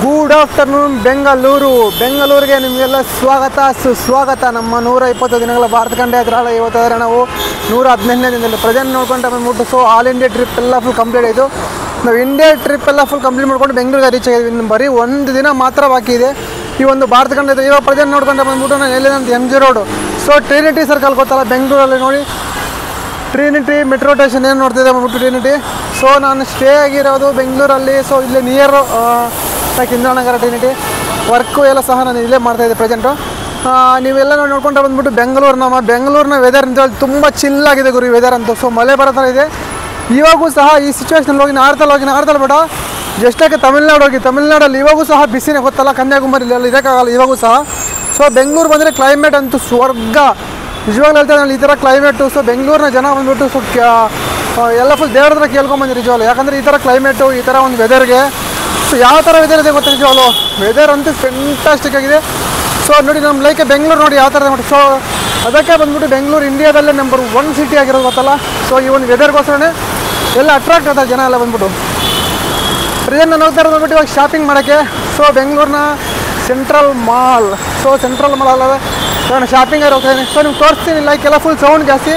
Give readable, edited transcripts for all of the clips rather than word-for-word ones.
Good afternoon ಬೆಂಗಳೂರಿಗೆ ನಿಮಗೆಲ್ಲ ಸುಸ್ವಾಗತ. ನಮ್ಮ 120 ದಿನಗಳ ಭಾರತ ಖಂಡ ಯಾತ್ರಾಲಯ ಇವತ್ತಾದರೆ ನಾವು 118ನೇ ದಿನದಲ್ಲಿ ಪ್ರೆಸೆಂಟ್ ನೋಡ್ಕೊಂಡು ಬಂದ್ಬಿಟ್ಟು. ಸೊ ಆಲ್ ಇಂಡಿಯಾ ಟ್ರಿಪ್ ಎಲ್ಲ ಫುಲ್ ಕಂಪ್ಲೀಟ್ ಆಯಿತು. ನಾವು ಇಂಡಿಯಾ ಟ್ರಿಪ್ ಎಲ್ಲ ಫುಲ್ ಕಂಪ್ಲೀಟ್ ಮಾಡ್ಕೊಂಡು ಬೆಂಗಳೂರಿಗೆ ರೀಚ್ ಆಗಿದ್ವಿ. ಇನ್ನು ಬರೀ ಒಂದು ದಿನ ಮಾತ್ರ ಬಾಕಿ ಇದೆ ಈ ಒಂದು ಭಾರತ ಖಂಡ. ಇವಾಗ ಪ್ರೆಸೆಂಟ್ ನೋಡ್ಕೊಂಡು ಬಂದ್ಬಿಟ್ಟು ನಾನು ಎಲ್ಲಿಂದ MG road. So Trinity circle ಗೊತ್ತಲ್ಲ ಬೆಂಗಳೂರಲ್ಲಿ, ನೋಡಿ ಟ್ರಿನಿಟಿ ಮೆಟ್ರೋ ಸ್ಟೇಷನ್ ಏನು ನೋಡ್ತಿದ್ದೆ ಬಂದ್ಬಿಟ್ಟು ಟ್ರಿನಿಟಿ. ಸೊ ನಾನು ಸ್ಟೇ ಆಗಿರೋದು ಬೆಂಗಳೂರಲ್ಲಿ. ಸೊ ಇಲ್ಲಿ ನಿಯರ್ ಇಂದಿರಾನಗರ ಟ್ರಿನಿಟಿ. ವರ್ಕು ಎಲ್ಲ ಸಹ ನಾನು ಇಲ್ಲೇ ಮಾಡ್ತಾಯಿದ್ದೆ ಪ್ರೆಸೆಂಟು. ನೀವೆಲ್ಲ ನೋಡ್ಕೊಂಡು ಬಂದ್ಬಿಟ್ಟು ಬೆಂಗಳೂರಿನ ವೆದರ್ ಅಂತ ಹೇಳಿ ತುಂಬ ಚಿಲ್ಲಾಗಿದೆ ಗುರು ವೆದರ್ ಅಂತೂ. ಸೊ ಮಳೆ ಬರೋ ಥರ ಇದೆ ಇವಾಗೂ ಸಹ. ಈ ಸಿಚುವೇಷನಲ್ಲಿ ಹೋಗಿ ನಾರ್ತಲ್ಲಿ ಬೇಡ, ಜಸ್ಟಾಗಿ ತಮಿಳ್ನಾಡಲ್ಲಿ ಇವಾಗೂ ಸಹ ಬಿಸಿನೇ ಗೊತ್ತಲ್ಲ, ಕನ್ಯಾಕುಮಾರಿಲಿ ಇರೋಕ್ಕಾಗಲ್ಲ ಇವಾಗೂ ಸಹ. ಸೊ ಬೆಂಗಳೂರು ಬಂದರೆ ಕ್ಲೈಮೇಟ್ ಅಂತೂ ಸ್ವರ್ಗ, ನಿಜವಾಗ್ಲೂ ಹೇಳ್ತಾ ನಾನು ಈ ಥರ ಕ್ಲೈಮೇಟು. ಸೊ ಬೆಂಗಳೂರಿನ ಜನ ಬಂದ್ಬಿಟ್ಟು ಎಲ್ಲ ಫುಲ್ ದೇವ್ರ ಹತ್ರ ಕೇಳ್ಕೊಂಬಂದು ನಿಜವಾಗ್ಲು. ಯಾಕಂದರೆ ಈ ಥರ ಕ್ಲೈಮೇಟು, ಈ ಥರ ಒಂದು ವೆದರ್ಗೆ ಸೊ ಯಾವ ಥರ ವೆದರ್ ಇದೆ ಗೊತ್ತಾ ನಿಜವಾಗ್ಲು. ವೆದರ್ ಅಂತೂ ಫೆಂಟಾಸ್ಟಿಕ್ ಆಗಿದೆ. ಸೊ ನೋಡಿ ನಮ್ಮ ಲೈಕ್ ಬೆಂಗಳೂರು ನೋಡಿ ಯಾವ ಥರ ನೋಡಿ. ಸೊ ಅದಕ್ಕೆ ಬಂದ್ಬಿಟ್ಟು ಬೆಂಗಳೂರು ಇಂಡಿಯಾದಲ್ಲೇ ನಂಬರ್ 1 ಸಿಟಿ ಆಗಿರೋದು ಗೊತ್ತಲ್ಲ. ಸೊ ಈ ಒಂದು ವೆದರ್ಗೋಸ್ಕರನೇ ಎಲ್ಲ ಅಟ್ರಾಕ್ಟ್ ಆಗ್ತಾರೆ ಜನ ಎಲ್ಲ ಬಂದ್ಬಿಟ್ಟು. ಪ್ರೆಸೆಂಟ್ ನಾನು ಹೋಗ್ತಾ ಇರೋದು ಬಂದ್ಬಿಟ್ಟು ಇವಾಗ ಶಾಪಿಂಗ್ ಮಾಡೋಕ್ಕೆ. ಸೊ ಬೆಂಗಳೂರಿನ ಸೆಂಟ್ರಲ್ ಮಾಲ್ ಅಲ್ಲದೆ ನಾನು ಶಾಪಿಂಗ್ ಆಗಿ ಹೋಗ್ತಾಯಿದ್ದೀನಿ. ಸೊ ನಿಮ್ಗೆ ತೋರಿಸ್ತೀನಿ, ಲೈಕ್ ಎಲ್ಲ ಫುಲ್ ಸೌಂಡ್ ಜಾಸ್ತಿ,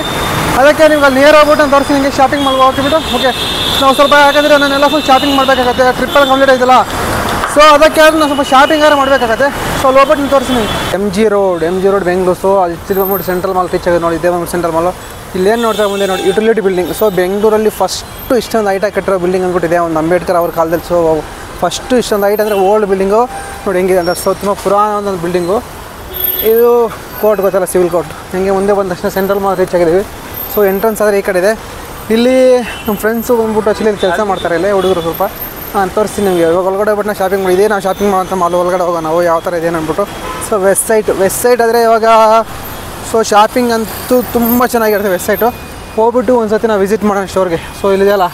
ಅದಕ್ಕೆ ನಿಮ್ಗೆ ಅಲ್ಲಿ ನೇರ ಹೋಗ್ಬಿಟ್ಟು ನಾನು ತೋರಿಸ್ತೀನಿ ನಿಮಗೆ ಶಾಪಿಂಗ್ ಮಾಡಿ ಹೋಗ್ಬಿಟ್ಟು. ಓಕೆ ನಾವು ಸ್ವಲ್ಪ ಯಾಕಂದರೆ ನಾನೆಲ್ಲ ಫುಲ್ ಶಾಪಿಂಗ್ ಮಾಡಬೇಕಾಗತ್ತೆ, ಟ್ರಿಪ್ಪಲ್ಲಿ ಕಂಪ್ಲೀಟ್ ಆಯ್ತಲ್ಲ. ಸೊ ಅದಕ್ಕೆ ನಾನು ಸ್ವಲ್ಪ ಶಾಪಿಂಗ್ ಮಾಡಬೇಕಾಗತ್ತೆ. ಸೊ ಅಲ್ಲಿ ಹೋಗ್ಬಿಟ್ಟು ನೀವು ತೋರಿಸ್ತೀನಿ. MG road Bengaluru. ಸೊ ಅಲ್ಲಿ ಬಂದ್ಬಿಟ್ಟು ಸೆಂಟ್ರಲ್ ಮಾಲ್ ಟೀಚ್ ಆಗಿದೆ ನೋಡಿ, ಇದೇ ಬಂದ್ಬಿಟ್ಟು ಸೆಂಟ್ರಲ್ ಮಾಲು. ಇಲ್ಲೇನು ನೋಡ್ತಾ ಮುಂದೆ ನೋಡಿ ಯುಟಿಲಿಟಿ ಬಿಲ್ಡಿಂಗ್. ಸೊ ಬೆಂಗಳೂರಲ್ಲಿ ಫಸ್ಟು ಇಷ್ಟೊಂದು ಹೈಟಾಗಿ ಕಟ್ಟಿರೋ ಬಿಲ್ಡಿಂಗ್ ಅಂದ್ಬಿಟ್ಟಿದೆ ಒಂದು ಅಂಬೇಡ್ಕರ್ ಅವ್ರ ಕಾಲದಲ್ಲಿ. ಸೊ ಫಸ್ಟು ಇಷ್ಟೊಂದು ಹೈಟ್ ಅಂದರೆ ಓಲ್ಡ್ ಬಿಲ್ಡಿಂಗು ನೋಡಿ ಹೆಂಗಿದೆ ಅಂದರೆ. ಸೊ ತುಂಬ ಪುರಾಣ ಒಂದು ಬಿಲ್ಡಿಂಗು ಇದು. ಕೋರ್ಟ್ ಗೊತ್ತಲ್ಲ, ಸಿವಿಲ್ ಕೋರ್ಟ್. ಹಿಂಗೆ ಮುಂದೆ ಬಂದ ತಕ್ಷಣ ಸೆಂಟ್ರಲ್ ಮಾಲ್ ರೀಚ್ ಆಗಿದ್ದೀವಿ. ಸೊ ಎಂಟ್ರೆನ್ಸ್ ಆದರೆ ಈ ಕಡೆ ಇದೆ. ಇಲ್ಲಿ ನಮ್ಮ ಫ್ರೆಂಡ್ಸು ಬಂದ್ಬಿಟ್ಟು ಆ್ಯಕ್ಚುಲಿ ಕೆಲಸ ಮಾಡ್ತಾರೆ ಇಲ್ಲೇ ಹುಡುಗರು ಸ್ವಲ್ಪ. ತೋರಿಸ್ತೀನಿ ನಿಮಗೆ. ಇವಾಗ ಒಳಗಡೆ ಬಿಟ್ಟು ನಾವು ಶಾಪಿಂಗ್ ಮಾಡಿದ್ದೆ. ನಾವು ಶಾಪಿಂಗ್ ಮಾಡೋಂಥ ಮಾಲ್ ಒಳಗಡೆ ಹೋಗೋಣ ನಾವು ಯಾವ ಥರ ಇದೆ ಅಂದ್ಬಿಟ್ಟು. ಸೊ ವೆಸ್ಟ್ ಸೈಡ್ ಆದರೆ ಇವಾಗ ಸೊ ಶಾಪಿಂಗ್ ಅಂತೂ ತುಂಬ ಚೆನ್ನಾಗಿರುತ್ತೆ ವೆಸ್ಟ್ ಸೈಟು. ಹೋಗ್ಬಿಟ್ಟು ಒಂದು ಸತಿ ನಾವು ವಿಸಿಟ್ ಮಾಡೋಣ ಸ್ಟೋರ್ಗೆ. ಸೊ ಇಲ್ಲಿದೆಯಲ್ಲ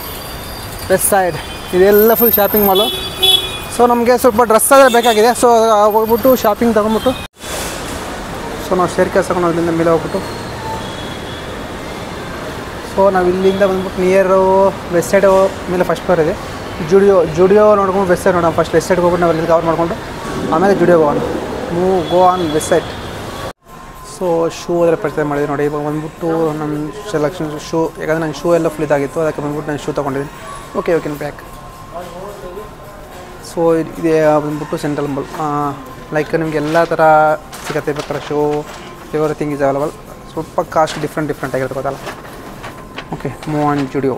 ವೆಸ್ಟ್ ಸೈಡ್, ಇದೆಲ್ಲ ಫುಲ್ ಶಾಪಿಂಗ್ ಮಾಲು. ಸೊ ನಮಗೆ ಸ್ವಲ್ಪ ಡ್ರೆಸ್ ಆದರೆ ಬೇಕಾಗಿದೆ. ಸೊ ಹೋಗ್ಬಿಟ್ಟು ಶಾಪಿಂಗ್ ತೊಗೊಂಬಿಟ್ಟು ಸೊ ನಾವು ಶೇರ್ ಕೆಲಸ ಅಲ್ಲಿಂದ ಮೇಲೆ ಹೋಗ್ಬಿಟ್ಟು. ಸೊ ನಾವು ಇಲ್ಲಿಂದ ಬಂದ್ಬಿಟ್ಟು ನಿಯರು ವೆಸ್ಟ್ ಸೈಡು ಮೇಲೆ ಫಸ್ಟ್ ಫ್ಲೋರ್ ಇದೆ. ಜುಡಿಯೋ ನೋಡ್ಕೊಂಡು ವೆಸ್ಟ್ ಸೈಡ್ ನೋಡೋಣ. ಫಸ್ಟ್ ವೆಸ್ಟ್ ಸೈಡ್ಗೆ ಹೋಗ್ಬಿಟ್ಟು ನಾವು ಇಲ್ಲಿ ಕವರ್ ಮಾಡಿಕೊಂಡು ಆಮೇಲೆ ಜುಡಿಯೋಗೆ ಹೋಗೋಣ. Go on Westside. So shoe ಅದರ ಪರ್ಚೇಸ್ ಮಾಡಿದೆ ನೋಡಿ. ಇವಾಗ ಬಂದ್ಬಿಟ್ಟು ನನ್ನ ಸೆಲೆಕ್ಷನ್ ಶೂ, ಯಾಕಂದರೆ ನನ್ನ ಶೂ ಎಲ್ಲ ಫುಲ್ ಇದಾಗಿತ್ತು, ಅದಕ್ಕೆ ಬಂದ್ಬಿಟ್ಟು ನಾನು ಶೂ ತೊಗೊಂಡಿದ್ದೀನಿ. Okay back. ಸೊ ಇದೇ ಬಂದ್ಬಿಟ್ಟು ಸೆಂಟ್ರಲ್ ಮಾಲ್. ಲೈಕ್ ನಿಮಗೆ ಎಲ್ಲ ಥರ ಸಿಗುತ್ತೆ ಬೇಕಾದ್ರೆ ಶೂ, ಎವ್ರಿಥಿಂಗ್ ಈಸ್ ಅವೈಲಬಲ್. ಸ್ವಲ್ಪ ಕಾಸ್ಟ್ ಡಿಫ್ರೆಂಟ್ ಆಗಿರುತ್ತೆ ಗೊತ್ತಲ್ಲ. Okay move on Zudio.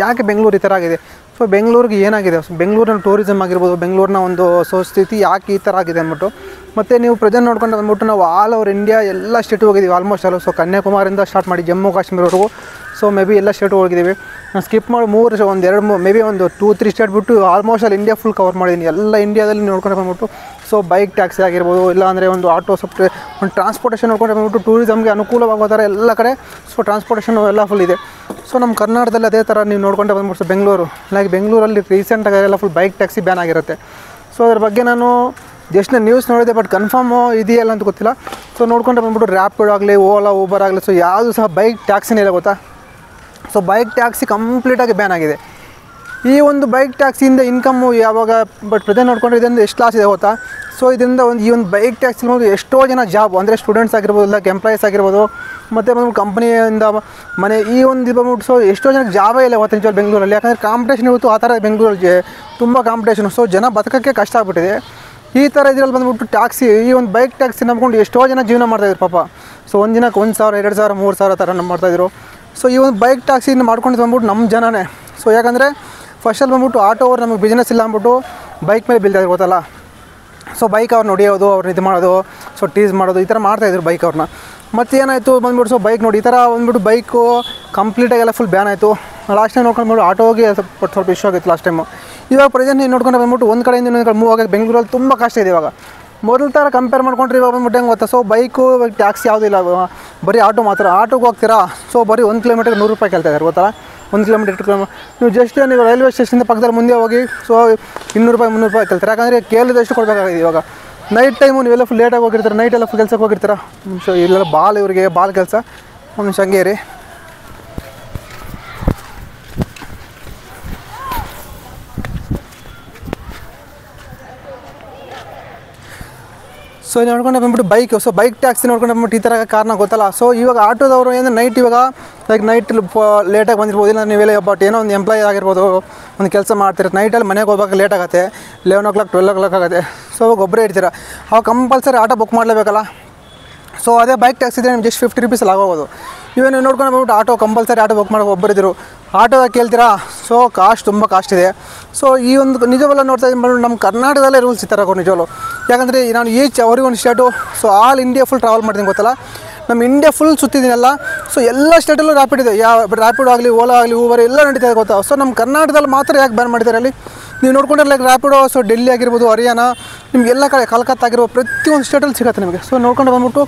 ಯಾಕೆ ಬೆಂಗಳೂರು ಈ ಥರ ಆಗಿದೆ? ಸೊ ಬೆಂಗಳೂರಿಗೆ ಏನಾಗಿದೆ? ಸೊ ಬೆಂಗಳೂರಿನ ಟೂರಿಸಮ್ ಆಗಿರ್ಬೋದು, ಬೆಂಗಳೂರಿನ ಒಂದು ಸ್ಥಿತಿ ಯಾಕೆ ಈ ಥರ ಆಗಿದೆ ಅಂದ್ಬಿಟ್ಟು. ಮತ್ತು ನೀವು ಪ್ರೆಸೆಂಟ್ ನೋಡ್ಕೊಂಡು ಬಂದ್ಬಿಟ್ಟು ನಾವು ಆಲ್ ಓವರ್ ಇಂಡಿಯಾ ಎಲ್ಲ ಸ್ಟೇಟ್ ಹೋಗಿದ್ದೀವಿ ಆಲ್ಮೋಸ್ಟ್ ಅಲ್ಲ. ಸೊ ಕನ್ಯಾಕುಮಾರಿಯಿಂದ ಸ್ಟಾರ್ಟ್ ಮಾಡಿ ಜಮ್ಮು ಕಾಶ್ಮೀರವರೆಗೂ ಸೊ ಮೇ ಬಿ ಎಲ್ಲ ಸ್ಟೇಟ್ ಹೋಗಿದ್ದೀವಿ. ನಾನು ಸ್ಕಿಪ್ ಮಾಡಿ ಮೇ ಬಿ ಒಂದು 2-3 ಸ್ಟೇಟ್ ಬಿಟ್ಟು ಆಲ್ಮೋಸ್ಟ್ ಅಲ್ಲಿ ಇಂಡಿಯಾ ಫುಲ್ ಕವರ್ ಮಾಡಿದ್ದೀನಿ. ಎಲ್ಲ ಇಂಡಿಯಾದಲ್ಲಿ ನೋಡ್ಕೊಂಡು ಬಂದ್ಬಿಟ್ಟು ಸೊ ಬೈಕ್ ಟ್ಯಾಕ್ಸಿ ಆಗಿರ್ಬೋದು, ಇಲ್ಲಾಂದರೆ ಒಂದು ಆಟೋ ಒಂದು ಟ್ರಾನ್ಸ್ಪೋರ್ಟೇಷನ್ ನೋಡ್ಕೊಂಡು ಬಂದ್ಬಿಟ್ಟು ಟೂರಿಸಮ್ಗೆ ಅನುಕೂಲವಾಗೋ ಥರ ಎಲ್ಲ ಕಡೆ ಸೊ ಟ್ರಾನ್ಸ್ಪೋರ್ಟೇಷನ್ ಎಲ್ಲ ಫುಲ್ ಇದೆ. ಸೊ ನಮ್ಮ ಕರ್ನಾಟಕದಲ್ಲಿ ಅದೇ ಥರ ನೀವು ನೋಡ್ಕೊಂಡು ಬಂದ್ಬಿಟ್ಟು ಸೊ ಬೆಂಗಳೂರಲ್ಲಿ ರೀಸೆಂಟಾಗಿ ಎಲ್ಲ ಫುಲ್ ಬೈಕ್ ಟ್ಯಾಕ್ಸಿ ಬ್ಯಾನ್ ಆಗಿರುತ್ತೆ. ಸೊ ಅದ್ರ ಬಗ್ಗೆ ನಾನು ಜಸ್ಟ್ ನ್ಯೂಸ್ ನೋಡಿದೆ, ಬಟ್ ಕನ್ಫರ್ಮು ಇದೆಯಲ್ಲ ಅಂತ ಗೊತ್ತಿಲ್ಲ. ಸೊ ನೋಡ್ಕೊಂಡು ಬಂದ್ಬಿಟ್ಟು ರ್ಯಾಪಿಡೋ ಆಗಲಿ, ಓಲಾ, ಊಬರ್ ಆಗಲಿ, ಸೊ ಯಾವುದು ಸಹ ಬೈಕ್ ಟ್ಯಾಕ್ಸಿನೇ ಇಲ್ಲ ಗೊತ್ತಾ. ಸೊ ಬೈಕ್ ಟ್ಯಾಕ್ಸಿ ಕಂಪ್ಲೀಟಾಗಿ ಬ್ಯಾನ್ ಆಗಿದೆ. ಈ ಒಂದು ಬೈಕ್ ಟ್ಯಾಕ್ಸಿಯಿಂದ ಇನ್ಕಮ್ಮು ಯಾವಾಗ ಬಟ್ ಪ್ರೆಸೆಂಟ್ ನೋಡ್ಕೊಂಡ್ರೆ ಇದರಿಂದ ಎಷ್ಟು ಲಾಸ್ ಇದೆ ಗೊತ್ತಾ. ಸೊ ಇದರಿಂದ ಈ ಒಂದು ಬೈಕ್ ಟ್ಯಾಕ್ಸಿ ಎಷ್ಟೋ ಜನ ಜಾಬ್ ಅಂದರೆ ಸ್ಟೂಡೆಂಟ್ಸ್ ಆಗಿರ್ಬೋದು, ಇಲ್ಲ ಎಂಪ್ಲಾಯೀಸ್ ಆಗಿರ್ಬೋದು, ಮತ್ತು ಬಂದ್ಬಿಟ್ಟು ಕಂಪ್ನಿಯಿಂದ ಮನೆ ಈ ಒಂದು ಬಂದ್ಬಿಟ್ಟು ಸೊ ಎಷ್ಟೋ ಜನಕ್ಕೆ ಜಾಬೇ ಇಲ್ಲ ಇವತ್ತು ನಿಜವಾಗ್ಲೂ ಬೆಂಗಳೂರಲ್ಲಿ. ಯಾಕಂದರೆ ಕಾಂಪಿಟೇಷನ್ ಇವತ್ತು ಆ ಥರ ಬೆಂಗಳೂರಲ್ಲಿ ತುಂಬ ಕಾಂಪಿಟೇಷನು. ಸೊ ಜನ ಬದುಕೋಕ್ಕೆ ಕಷ್ಟ ಆಗ್ಬಿಟ್ಟಿದೆ. ಈ ಥರ ಇದರಲ್ಲಿ ಬಂದ್ಬಿಟ್ಟು ಟ್ಯಾಕ್ಸಿ, ಈ ಒಂದು ಬೈಕ್ ಟ್ಯಾಕ್ಸಿ ನಂಬ್ಕೊಂಡು ಎಷ್ಟೋ ಜನ ಜೀವನ ಮಾಡ್ತಾಯಿದ್ರು ಪಾಪ. ಸೊ ಒಂದು ದಿನಕ್ಕೆ 1,000, 2,000, 3,000 ಥರ ಮಾಡ್ತಾಯಿದ್ರು. ಸೊ ಈ ಒಂದು ಬೈಕ್ ಟ್ಯಾಕ್ಸಿನ ಮಾಡ್ಕೊಂಡು ಬಂದ್ಬಿಟ್ಟು ನಮ್ಮ ಜನನೇ. ಸೊ ಯಾಕಂದರೆ ಫಸ್ಟಲ್ಲಿ ಬಂದ್ಬಿಟ್ಟು ಆಟೋ ಅವ್ರು ನಮಗೆ ಬಿಸ್ನೆಸ್ ಇಲ್ಲ ಅಂದ್ಬಿಟ್ಟು ಬೈಕ್ ಮೇಲೆ ಬೀಳ್ತಾಯಿದ್ರು ಗೊತ್ತಲ್ಲ. ಸೊ ಬೈಕ್ ಅವ್ರನ್ನ ಹೊಡಿಯೋದು, ಅವ್ರನ್ನ ಇದು ಮಾಡೋದು, ಸೊ ಟೀಸ್ ಮಾಡೋದು, ಈ ಥರ ಮಾಡ್ತಾಯಿದ್ರು ಬೈಕ್ ಅವ್ರನ್ನ. ಮತ್ತು ಏನಾಯಿತು ಬಂದ್ಬಿಟ್ಟು ಸೊ ಬೈಕ್ ನೋಡಿ ಈ ಥರ ಬಂದ್ಬಿಟ್ಟು ಬೈಕು ಕಂಪ್ಲೀಟಾಗೆಲ್ಲ ಫುಲ್ ಬ್ಯಾನ್ ಆಯಿತು. ಲಾಸ್ಟ್ ಟೈಮ್ ನೋಡ್ಕೊಂಡು ಆಟೋಗೆ ಸ್ವಲ್ಪ ಇಶ್ಯೂ ಆಗಿತ್ತು ಲಾಸ್ಟ್ ಟೈಮು. ಇವಾಗ ಪ್ರೆಸೆಂಟ್ ನೀವು ನೋಡ್ಕೊಂಡು ಬಂದ್ಬಿಟ್ಟು ಒಂದು ಕಡೆಯಿಂದ ಇನ್ನೊಂದು ಕಡೆ ಮೂವ್ ಆಗೋಕ್ಕೆ ಬೆಂಗಳೂರಲ್ಲಿ ತುಂಬ ಕಷ್ಟ ಇದೆ ಇವಾಗ. ಮೊದಲ ಥರ ಕಂಪೇರ್ ಮಾಡ್ಕೊಂಡ್ರೆ ಇವಾಗ ಬಂದ್ಬಿಟ್ಟು ಹೆಂಗೆ ಗೊತ್ತಾ. ಸೊ ಬೈಕು ಟ್ಯಾಕ್ಸಿ ಯಾವುದೂ ಇಲ್ಲ, ಬರೀ ಆಟೋ ಮಾತ್ರ. ಆಟೋಗೆ ಹೋಗ್ತೀರಾ ಸೊ ಬರೀ 1 ಕಿಲೋಮೀಟರ್ಗೆ 100 ರೂಪಾಯಿ ಕೇಳ್ತಾ ಇದ್ದಾರೆ ಗೊತ್ತಲ್ಲ. 1 ಕಿಲೋಮೀಟರ್ 2 ಕಿಲೋಮೀಟರ್ ನೀವು ಜಸ್ಟ್ ನೀವು ರೈಲ್ವೆ ಸ್ಟೇಷನ್ ಪಕ್ಕದಲ್ಲಿ ಮುಂದೆ ಹೋಗಿ ಸೊ 200 ರೂಪಾಯಿ 300 ರೂಪಾಯಿ ಕೇಳ್ತಾರೆ. ಯಾಕಂದರೆ ಕೇಳಿದಷ್ಟು ಕೊಡಬೇಕಾಗಿದೆ ಇವಾಗ. ನೈಟ್ ಟೈಮು ನೀವೆಲ್ಲ ಫುಲ್ ಲೇಟಾಗಿ ಹೋಗಿರ್ತಾರೆ, ನೈಟೆಲ್ಲ ಫುಲ್ ಕೆಲಸಕ್ಕೆ ಹೋಗಿರ್ತೀರ. ನಿಮಿಷ ಇಲ್ಲೆಲ್ಲ ಇವರಿಗೆ ಬಾಲ್ ಕೆಲಸ. ಒಂದು ನಿಮಿಷ ಹಂಗೆ ರೀ. ಸೊ ನೋಡ್ಕೊಂಡು ಬಂದ್ಬಿಟ್ಟು ಬೈಕ್. ಸೊ ಬೈಕ್ ಟ್ಯಾಕ್ಸಿ ನೋಡ್ಕೊಂಡು ಬಂದ್ಬಿಟ್ಟು ಈ ಥರ ಕಾರಣ ಗೊತ್ತಲ್ಲ. ಸೊ ಇವಾಗ ಆಟೋದವರು ಏನು ನೈಟ್ ಇವಾಗ ಲೈಕ್ ನೈಟ್ ಲೇಟಾಗಿ ಬಂದಿರ್ಬೋದು, ಇಲ್ಲ ನೀವೆಲ್ಲ ಬಟ್ ಏನೋ ಒಂದು ಎಂಪ್ಲಾಯ್ ಆಗಿರ್ಬೋದು, ಒಂದು ಕೆಲಸ ಮಾಡ್ತೀರ, ನೈಟಲ್ಲಿ ಮನೆಗೆ ಹೋಗ್ಬೇಕು ಲೇಟ್ ಆಗುತ್ತೆ, 11 o'clock 12 o'clock ಆಗುತ್ತೆ. ಸೊ ಅವಾಗ ಒಬ್ಬರೇ ಇರ್ತೀರ, ಅವಾಗ ಕಂಪಲ್ಸರಿ ಆಟೋ ಬುಕ್ ಮಾಡಲೇಬೇಕಲ್ಲ. ಸೊ ಅದೇ ಬೈಕ್ ಟ್ಯಾಕ್ಸಿ ಇದ್ದರೆ ನಿಮ್ಗೆ ಜಸ್ಟ್ 50 rupees ಆಗೋದು. ಇವಾಗ ನೀವು ನೋಡ್ಕೊಂಡು ಬಂದ್ಬಿಟ್ಟು ಆಟೋ ಕಂಪಲ್ಸರಿ ಆಟೋ ಬುಕ್ ಮಾಡೋಕೆ ಒಬ್ಬರಿದ್ದರು, ಆಟೋ ಕೇಳ್ತೀರಾ. ಸೊ ತುಂಬ ಕಾಸ್ಟ್ ಇದೆ. ಸೊ ಈ ಒಂದು ನಿಜವೆಲ್ಲ ನೋಡ್ತಾ ಇದ್ದೀನಿ, ನಮ್ಮ ಕರ್ನಾಟಕದಲ್ಲೇ ರೂಲ್ಸ್ ಈ ಥರ ನಿಜವಲ್ಲ. ಯಾಕಂದರೆ ನಾನು ಅವ್ರಿಗೊಂದು state, so all India full travel ಮಾಡ್ತೀನಿ ಗೊತ್ತಲ್ಲ, ನಮ್ಮ ಇಂಡಿಯಾ ಫುಲ್ ಸುತ್ತಿದ್ದೀನಲ್ಲ. ಸೊ ಎಲ್ಲ ಸ್ಟೇಟಲ್ಲೂ ರ್ಯಾಪಿಡ್ ಇದೆ, ರ್ಯಾಪಿಡ್ ಆಗಲಿ, ಓಲಾ ಆಗಲಿ, ಊಬರ್ ಎಲ್ಲ ನಡೀತಾ ಇದೆ ಗೊತ್ತಾ. ಸೊ ನಮ್ಮ ಕರ್ನಾಟಕದಲ್ಲಿ ಮಾತ್ರ ಯಾಕೆ ಬ್ಯಾನ್ ಮಾಡಿದ್ದಾರೆ ಅಲ್ಲಿ ನೀವು ನೋಡ್ಕೊಂಡ್ರೆ ಲೈಕ್ ರ್ಯಾಪಿಡೋ. ಸೊ ಡೆಲ್ಲಿ ಆಗಿರ್ಬೋದು, ಹರಿಯಾಣ, ನಿಮಗೆಲ್ಲ ಕಡೆ ಕಲ್ಕತ್ತಾ ಆಗಿರ್ಬೋದು, ಪ್ರತಿಯೊಂದು ಸ್ಟೇಟಲ್ಲಿ ಸಿಗುತ್ತೆ ನಿಮಗೆ. ಸೊ ನೋಡ್ಕೊಂಡು ಬಂದ್ಬಿಟ್ಟು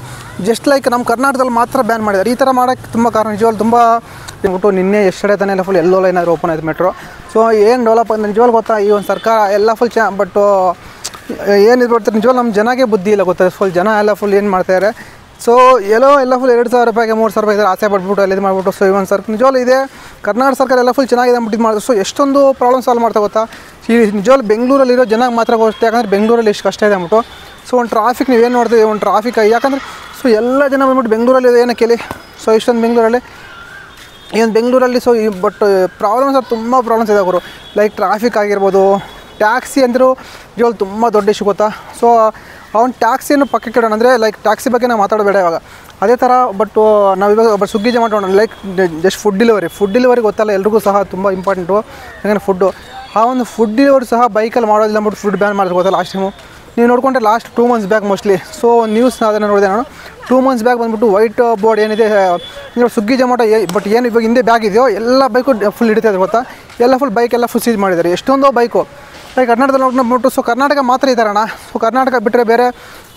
ಜಸ್ಟ್ ಲೈಕ್ ನಮ್ಮ ಕರ್ನಾಟಕದಲ್ಲಿ ಮಾತ್ರ ಬ್ಯಾನ್ ಮಾಡಿದ್ದಾರೆ. ಈ ಥರ ಮಾಡೋಕ್ಕೆ ತುಂಬ ಕಾರಣ ನಿಜವಾಗ್ಲೂ ತುಂಬ ಬಿಟ್ಟು ನಿನ್ನೆ ಎಷ್ಟೇ ತಾನೇ ಎಲ್ಲ ಫುಲ್ ಎಲ್ಲೋ ಲೈನ್ ಆದರೂ ಓಪನ್ ಆಯಿತು ಮೆಟ್ರೋ. ಸೊ ಏನು ಡೆವಲಪ್ ಆಗಿದೆ ನಿಜವಾಗ್ಲೂ ಗೊತ್ತಾ. ಈ ಒಂದು ಸರ್ಕಾರ ಎಲ್ಲ ಫುಲ್ ಬಟ್ ಏನಿದು ಬರ್ತಾರೆ ನಿಜವಾಗ್ಲೂ ನಮ್ಮ ಜನಕ್ಕೆ ಬುದ್ಧಿ ಇಲ್ಲ ಗೊತ್ತಾ. ಫುಲ್ ಜನ ಎಲ್ಲ ಫುಲ್ ಏನು ಮಾಡ್ತಾಯಿದ್ದಾರೆ. ಸೊ ಎಲ್ಲ ಫುಲ್ 2,000 ರೂಪಾಯಿಗೆ 3,000 ರೂಪಾಯಿ ಆಸೆ ಪಟ್ಬಿಟ್ಟು ಅಲ್ಲಿ ಇದು ಮಾಡಿಬಿಟ್ಟು. ಸೊ ಇವನ್ ಸರ್ಕಾರ ನಿಜವಾಗ್ಲೂ ಇದೆ, ಕರ್ನಾಟಕ ಸರ್ಕಾರ ಎಲ್ಲ ಫುಲ್ ಚೆನ್ನಾಗಿದೆ ಅಂದ್ಬಿಟ್ಟು ಇದು ಮಾಡಿದ್ರು. ಸೊ ಎಷ್ಟೊಂದು ಪ್ರಾಬ್ಲಮ್ ಸಾಲ್ವ್ ಮಾಡ್ತಾ ಗೊತ್ತಾ. ಈ ನಿಜವಾಗ್ಲೂ ಬೆಂಗಳೂರಲ್ಲಿರೋ ಜನಕ್ಕೆ ಮಾತ್ರ ಗೊತ್ತೆ, ಯಾಕಂದರೆ ಬೆಂಗಳೂರಲ್ಲಿ ಎಷ್ಟು ಕಷ್ಟ ಇದೆ ಅಂದ್ಬಿಟ್ಟು. ಸೊ ಒಂದು ಟ್ರಾಫಿಕ್ ನೀವೇನು ನೋಡ್ತೀವಿ, ಒಂದು ಟ್ರಾಫಿಕ್ ಯಾಕಂದರೆ ಸೊ ಎಲ್ಲ ಜನ ಬಂದ್ಬಿಟ್ಟು ಬೆಂಗಳೂರಲ್ಲಿ ಏನಕ್ಕೆ ಕೇಳಿ. ಸೊ ಇಷ್ಟೊಂದು ಬೆಂಗಳೂರಲ್ಲಿ ಸೊ ಬಟ್ ಪ್ರಾಬ್ಲಮ್ಸ್ ತುಂಬ ಪ್ರಾಬ್ಲಮ್ಸ್ ಇದೆ ಅವರು, ಲೈಕ್ ಟ್ರಾಫಿಕ್ ಆಗಿರ್ಬೋದು, ಟ್ಯಾಕ್ಸಿ ಅಂದರೂ ಇವಾಗ ತುಂಬ ದೊಡ್ಡ ಇಶ್ಯೂ ಗೊತ್ತಾ. ಸೊ ಅವ್ನು ಟ್ಯಾಕ್ಸಿಯನ್ನು ಪಕ್ಕಕ್ಕೆ ಇಡೋಣ ಅಂದರೆ ಲೈಕ್ ಟ್ಯಾಕ್ಸಿ ಬಗ್ಗೆ ನಾವು ಮಾತಾಡಬೇಡ ಇವಾಗ. ಅದೇ ಥರ ಬಟ್ ನಾವಿವಾಗ Swiggy Zomato like just food delivery ಗೊತ್ತಲ್ಲ ಎಲ್ರಿಗೂ ಸಹ ತುಂಬ ಇಂಪಾರ್ಟೆಂಟು. ಯಾಕಂದರೆ ಫುಡ್ಡು ಆ ಒಂದು ಫುಡ್ ಡೆಲಿವರಿ ಸಹ ಬೈಕಲ್ಲಿ ಮಾಡೋದಿಲ್ಲ ಅಂದ್ಬಿಟ್ಟು ಫುಡ್ ಬ್ಯಾನ್ ಮಾಡಿದ್ರು ಗೊತ್ತಲ್ಲ ಲಾಸ್ಟ್ ಟೈಮು. ನೀವು ನೋಡಿಕೊಂಡ್ರೆ last 2 months back mostly. So news ಅದನ್ನು ನೋಡಿದೆ ನಾನು. 2 months ಬ್ಯಾಕ್ ಬಂದುಬಿಟ್ಟು ವೈಟ್ ಬೋರ್ಡ್ ಏನಿದೆ ಸ್ವಿಗ್ಗಿ ಜೊಮ್ಯಾಟೊ ಬಟ್ ಏನು ಇವಾಗ ಹಿಂದೆ ಬ್ಯಾಗ್ ಇದೆಯೋ ಎಲ್ಲ ಬೈಕು ಫುಲ್ ಹಿಡಿತಾಯಿದೆ ಗೊತ್ತಾ. ಎಲ್ಲ ಫುಲ್ ಬೈಕೆಲ್ಲ ಫುಲ್ ಸೀಜ್ ಮಾಡಿದ್ದಾರೆ, ಎಷ್ಟೊಂದು ಬೈಕು. ಲೈಕ್ ಕರ್ನಾಟಕದಲ್ಲಿ ನೋಡ್ಬಿಟ್ಟು ಸೊ ಕರ್ನಾಟಕ ಮಾತ್ರ ಇದ್ದಾರಣ್ಣ. ಸೊ ಕರ್ನಾಟಕ ಬಿಟ್ಟರೆ ಬೇರೆ,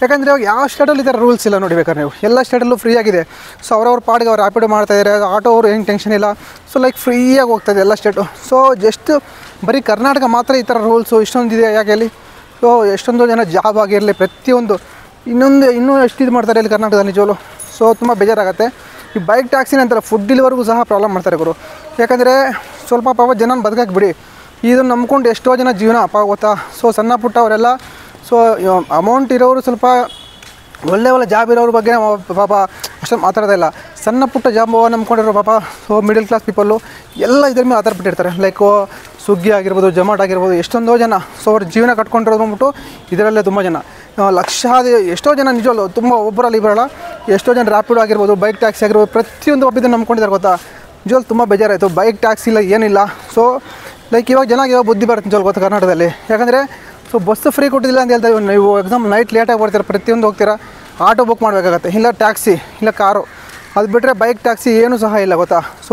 ಯಾಕಂದರೆ ಇವಾಗ ಯಾವ ಸ್ಟೇಟಲ್ಲಿ ಈ ಥರ ರೂಲ್ಸ್ ಇಲ್ಲ ನೋಡಿಬೇಕಾದ್ರೆ ನೀವು. ಎಲ್ಲ ಸ್ಟೇಟಲ್ಲೂ ಫ್ರೀ ಆಗಿದೆ. ಸೊ ಅವ್ರವ್ರ ಪಾಡಿಗೆ ಅವ್ರು ರ್ಯಾಪಿಡ್ ಮಾಡ್ತಾಯಿದ್ದಾರೆ, ಆಟೋ ಅವರು ಏನು ಟೆನ್ಷನ್ ಇಲ್ಲ. ಸೊ ಲೈಕ್ ಫ್ರೀಯಾಗಿ ಹೋಗ್ತಾಯಿದೆ ಎಲ್ಲ ಸ್ಟೇಟು. ಸೊ ಜಸ್ಟ್ ಬರೀ ಕರ್ನಾಟಕ ಮಾತ್ರ ಈ ಥರ ರೂಲ್ಸು ಇಷ್ಟೊಂದಿದೆ ಯಾಕೆ ಅಲ್ಲಿ. ಸೊ ಎಷ್ಟೊಂದು ಜನ ಜಾಬ್ ಆಗಿರಲಿ ಪ್ರತಿಯೊಂದು ಇನ್ನೂ ಎಷ್ಟು ಇದು ಮಾಡ್ತಾರೆ ಇಲ್ಲಿ ಕರ್ನಾಟಕದಲ್ಲಿ ನಿಜವಲ್ಲೂ. ಸೊ ತುಂಬ ಬೇಜಾರಾಗುತ್ತೆ. ಈ ಬೈಕ್ ಟ್ಯಾಕ್ಸಿನ ಅಂತಾರೆ ಫುಡ್ ಡೆಲಿವರಿಗೂ ಸಹ ಪ್ರಾಬ್ಲಮ್ ಮಾಡ್ತಾರೆ ಗುರು. ಯಾಕಂದರೆ ಸ್ವಲ್ಪ ಪಾಪ ಜನನ ಬದುಕಕ್ಕೆ ಬಿಡಿ, ಇದನ್ನು ನಂಬ್ಕೊಂಡು ಎಷ್ಟೋ ಜನ ಜೀವನ ಪಾಪ ಗೊತ್ತಾ. ಸೊ ಸಣ್ಣ ಪುಟ್ಟ ಅವರೆಲ್ಲ ಸೊ ಅಮೌಂಟ್ ಇರೋರು ಸ್ವಲ್ಪ ಒಳ್ಳೆ ಜಾಬ್ ಇರೋರ ಬಗ್ಗೆ ಪಾಪ ಅಷ್ಟೊಂದು ಮಾತಾಡೋದೇ ಇಲ್ಲ. ಸಣ್ಣ ಪುಟ್ಟ ಜಾಬ್ ನಂಬ್ಕೊಂಡಿರೋ ಪಾಪ ಸೊ ಮಿಡಲ್ ಕ್ಲಾಸ್ ಪೀಪಲ್ಲು ಎಲ್ಲ ಇದ್ರ ಮೇಲೆ ಆಧಾರಪಟ್ಟಿರ್ತಾರೆ. ಲೈಕು ಸ್ವಿಗ್ಗಿ ಆಗಿರ್ಬೋದು, ಜೊಮ್ಯಾಟೊ ಆಗಿರ್ಬೋದು, ಎಷ್ಟೊಂದೋ ಜನ ಸೊ ಅವ್ರ ಜೀವನ ಕಟ್ಕೊಂಡಿರೋದು ಅಂದ್ಬಿಟ್ಟು ಇದರಲ್ಲೇ ತುಂಬ ಜನ ಎಷ್ಟೋ ಜನ ನಿಜವಲ್ಲೂ ತುಂಬ ಒಬ್ಬರಲ್ಲಿ ಇಬ್ಬರಲ್ಲ, ಎಷ್ಟೋ ಜನ ರ್ಯಾಪಿಡ್ ಆಗಿರ್ಬೋದು, ಬೈಕ್ ಟ್ಯಾಕ್ಸಿ ಆಗಿರ್ಬೋದು, ಪ್ರತಿಯೊಂದು ಒಬ್ಬಿದ್ದನ್ನು ನಂಬ್ಕೊಂಡಿದ್ದಾರೆ ಗೊತ್ತಾ. ನಿಜವಲ್ಲೂ ತುಂಬ ಬೇಜಾರಾಯಿತು. ಬೈಕ್ ಟ್ಯಾಕ್ಸಿ ಇಲ್ಲ ಏನಿಲ್ಲ. ಸೊ ಲೈಕ್ ಇವಾಗ ಬುದ್ಧಿ ಬರುತ್ತೆ ನಿಜವಲ್ಲ ಗೊತ್ತಾ ಕರ್ನಾಟಕದಲ್ಲಿ. ಯಾಕಂದರೆ ಸೊ ಬಸ್ ಫ್ರೀ ಕೊಟ್ಟಿಲ್ಲ ಅಂತ ಹೇಳ್ತಾ ನೀವು ಎಕ್ಸಾಮ್ ನೈಟ್ ಲೇಟಾಗಿ ಬರ್ತೀರ, ಪ್ರತಿಯೊಂದು ಹೋಗ್ತೀರಾ, ಆಟೋ ಬುಕ್ ಮಾಡಬೇಕಾಗತ್ತೆ, ಇಲ್ಲ ಟ್ಯಾಕ್ಸಿ ಇಲ್ಲ ಕಾರು. ಅದು ಬಿಟ್ಟರೆ ಬೈಕ್ ಟ್ಯಾಕ್ಸಿ ಏನೂ ಸಹ ಇಲ್ಲ ಗೊತ್ತಾ. ಸೊ